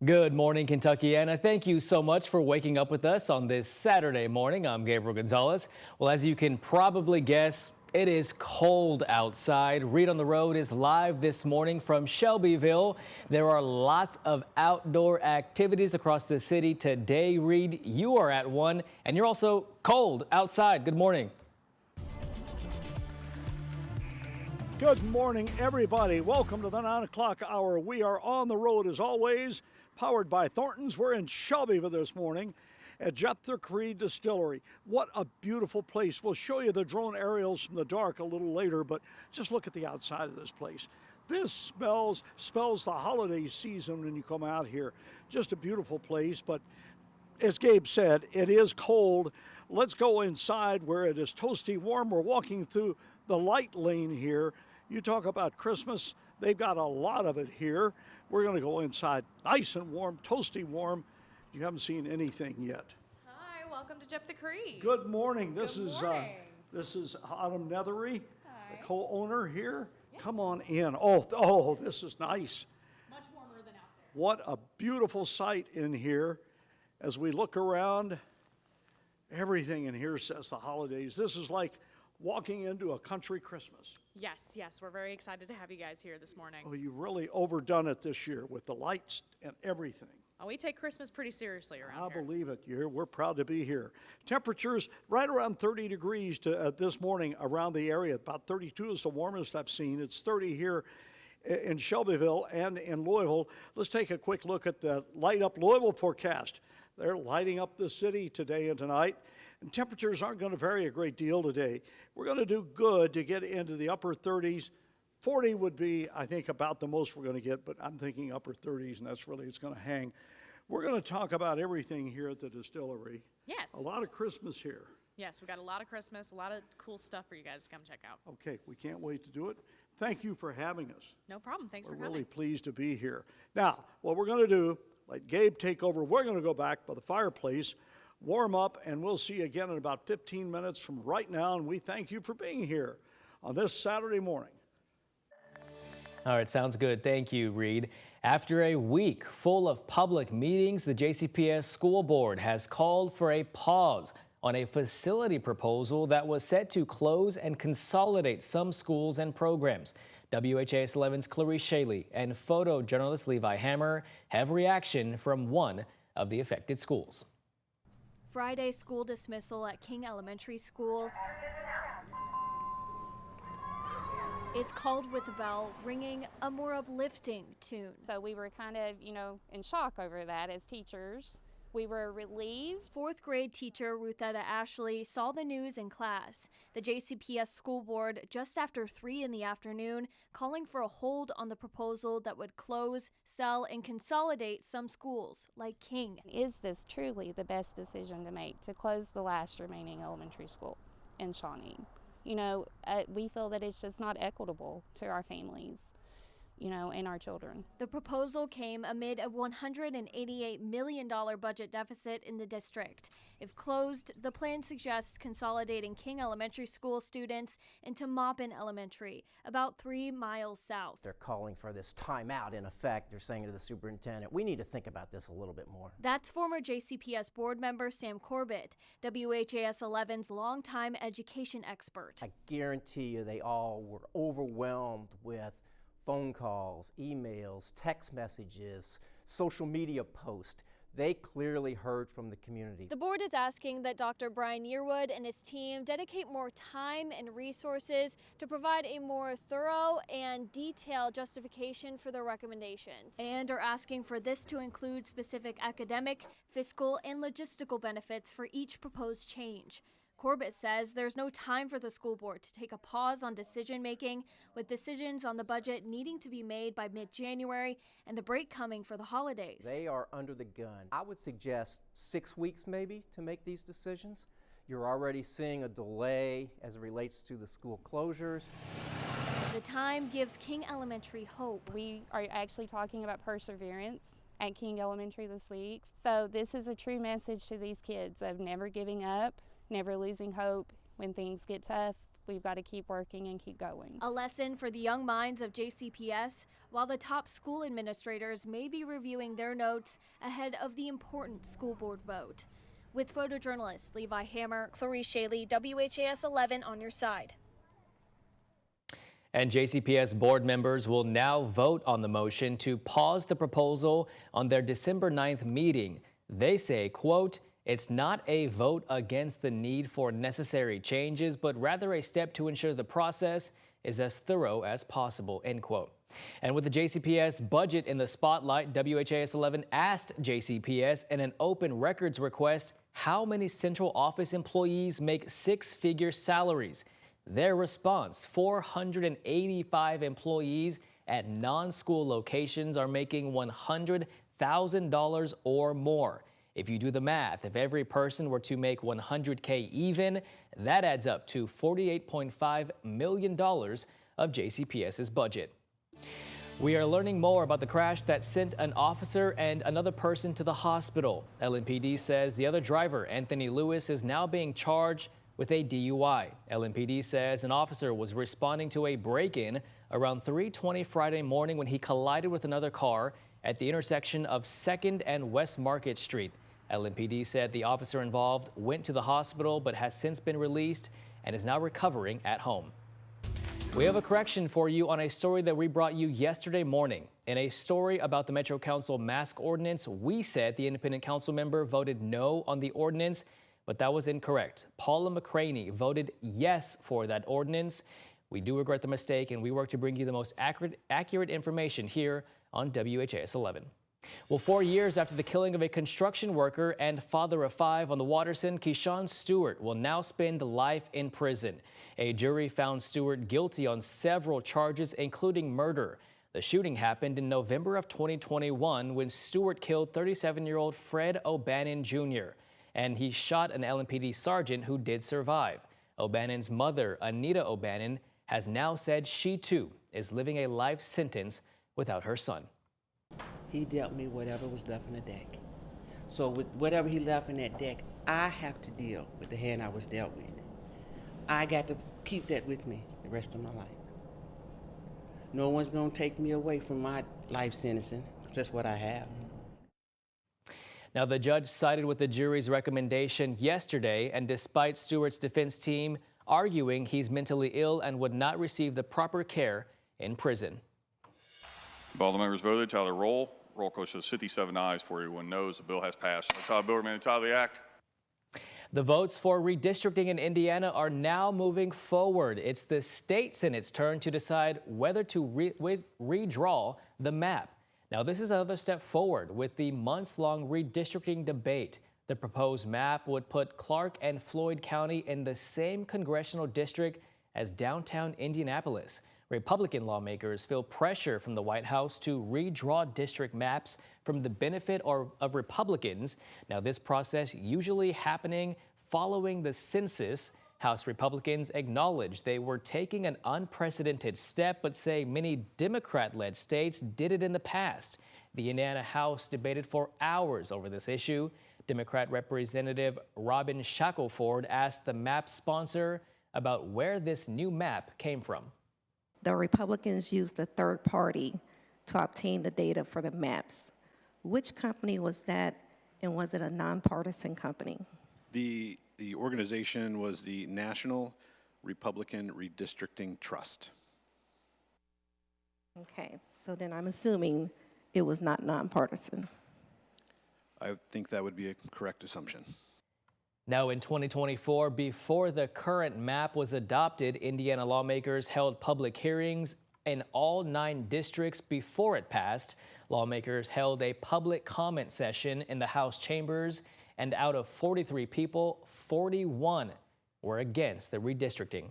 Good morning, Kentuckiana. Thank you so much for waking up with us on this Saturday morning. I'm Gabriel Gonzalez. Well, as you can probably guess, it is cold outside. Read on the Road is live this morning from Shelbyville. There are lots of outdoor activities across the city today. Reed, you are at one, and you're also cold outside. Good morning. Good morning, everybody. Welcome to the 9 o'clock hour. We are on the road as always, powered by Thornton's. We're in Shelbyville this morning at Jeptha Creed Distillery. What a beautiful place. We'll show you the drone aerials from the dark a little later, but just look at the outside of this place. This spells the holiday season when you come out here. Just a beautiful place, but as Gabe said, it is cold. Let's go inside where it is toasty warm. We're walking through the light lane here. You talk about Christmas, they've got a lot of it here. We're going to go inside nice and warm, toasty warm. You haven't seen anything yet. Hi, welcome to Jeptha Creed. Good morning. Good morning. This is Autumn Nethery, Hi. the co-owner here. Yes. Come on in. Oh, this is nice. Much warmer than out there. What a beautiful sight in here. As we look around, everything in here says the holidays. This is like walking into a country Christmas. Yes, we're very excited to have you guys here this morning. Oh, you've really overdone it this year with the lights and everything. Oh, we take Christmas pretty seriously around here. I believe it. We're proud to be here. Temperatures right around 30 degrees this morning around the area. About 32 is the warmest I've seen. It's 30 here in Shelbyville and in Louisville. Let's take a quick look at the Light Up Louisville forecast. They're lighting up the city today and tonight. And temperatures aren't going to vary a great deal today. We're going to do good to get into the upper 30s. 40 would be, I think, about the most we're going to get, but I'm thinking upper 30s, and that's really, it's going to hang. We're going to talk about everything here at the distillery. Yes. A lot of Christmas here. Yes, we've got a lot of Christmas, a lot of cool stuff for you guys to come check out. Okay, we can't wait to do it. Thank you for having us. No problem. Thanks for coming. We're really pleased to be here. Now, what we're going to do, let Gabe take over. We're going to go back by the fireplace, warm up, and we'll see you again in about 15 minutes from right now. And we thank you for being here on this Saturday morning. All right, sounds good. Thank you, Reed. After a week full of public meetings, the JCPS School Board has called for a pause on a facility proposal that was set to close and consolidate some schools and programs. WHAS 11's Clarice Shaley and photojournalist Levi Hammer have reaction from one of the affected schools. Friday school dismissal at King Elementary School is called with the bell ringing a more uplifting tune. So we were kind of, in shock over that as teachers. We were relieved. Fourth grade teacher Ruthetta Ashley saw the news in class. The JCPS school board just after 3 in the afternoon calling for a hold on the proposal that would close, sell, and consolidate some schools like King. Is this truly the best decision to make, to close the last remaining elementary school in Shawnee? We feel that it's just not equitable to our families, and our children. The proposal came amid a $188 million budget deficit in the district. If closed, the plan suggests consolidating King Elementary School students into Maupin Elementary, about 3 miles south. They're calling for this timeout. In effect, they're saying to the superintendent, we need to think about this a little bit more. That's former JCPS board member Sam Corbett, WHAS 11's longtime education expert. I guarantee you they all were overwhelmed with phone calls, emails, text messages, social media posts. They clearly heard from the community. The board is asking that Dr. Brian Yearwood and his team dedicate more time and resources to provide a more thorough and detailed justification for their recommendations, and are asking for this to include specific academic, fiscal, and logistical benefits for each proposed change. Corbett says there's no time for the school board to take a pause on decision-making, with decisions on the budget needing to be made by mid-January and the break coming for the holidays. They are under the gun. I would suggest 6 weeks maybe to make these decisions. You're already seeing a delay as it relates to the school closures. The time gives King Elementary hope. We are actually talking about perseverance at King Elementary this week. So this is a true message to these kids of never giving up, never losing hope when things get tough. We've got to keep working and keep going. A lesson for the young minds of JCPS, while the top school administrators may be reviewing their notes ahead of the important school board vote. With photojournalist Levi Hammer, Clarice Shaley, WHAS 11 on your side. And JCPS board members will now vote on the motion to pause the proposal on their December 9th meeting. They say, quote, "It's not a vote against the need for necessary changes, but rather a step to ensure the process is as thorough as possible," end quote. And with the JCPS budget in the spotlight, WHAS 11 asked JCPS in an open records request how many central office employees make six-figure salaries. Their response, 485 employees at non-school locations are making $100,000 or more. If you do the math, if every person were to make $100K even, that adds up to $48.5 million of JCPS's budget. We are learning more about the crash that sent an officer and another person to the hospital. LMPD says the other driver, Anthony Lewis, is now being charged with a DUI. LMPD says an officer was responding to a break-in around 3:20 Friday morning when he collided with another car at the intersection of 2nd and West Market Street. LMPD said the officer involved went to the hospital but has since been released and is now recovering at home. We have a correction for you on a story that we brought you yesterday morning. In a story about the Metro Council mask ordinance, we said the independent council member voted no on the ordinance, but that was incorrect. Paula McCraney voted yes for that ordinance. We do regret the mistake, and we work to bring you the most accurate information here on WHAS 11. Well, 4 years after the killing of a construction worker and father of 5 on the Watterson, Keyshawn Stewart will now spend life in prison. A jury found Stewart guilty on several charges, including murder. The shooting happened in November of 2021 when Stewart killed 37-year-old Fred O'Bannon Jr., and he shot an LMPD sergeant who did survive. O'Bannon's mother, Anita O'Bannon, has now said she too is living a life sentence without her son. He dealt me whatever was left in the deck. So with whatever he left in that deck, I have to deal with the hand I was dealt with. I got to keep that with me the rest of my life. No one's gonna take me away from my life sentencing, because that's what I have. Now, the judge sided with the jury's recommendation yesterday, and despite Stewart's defense team arguing he's mentally ill and would not receive the proper care in prison. If all the members voted, tally the roll. Roll call shows 57 ayes, 41 noes. The bill has passed. The title bill remains the title of the act. The votes for redistricting in Indiana are now moving forward. It's the state Senate's turn to decide whether to redraw the map. Now, this is another step forward with the months-long redistricting debate. The proposed map would put Clark and Floyd County in the same congressional district as downtown Indianapolis. Republican lawmakers feel pressure from the White House to redraw district maps from the benefit of Republicans. Now, this process usually happening following the census. House Republicans acknowledge they were taking an unprecedented step, but say many Democrat-led states did it in the past. The Indiana House debated for hours over this issue. Democrat Representative Robin Shackelford asked the map sponsor about where this new map came from. The Republicans used a third party to obtain the data for the maps. Which company was that, and was it a nonpartisan company? The organization was the National Republican Redistricting Trust. Okay, so then I'm assuming it was not nonpartisan. I think that would be a correct assumption. Now, in 2024, before the current map was adopted, Indiana lawmakers held public hearings in all 9 districts before it passed. Lawmakers held a public comment session in the House chambers, and out of 43 people, 41 were against the redistricting.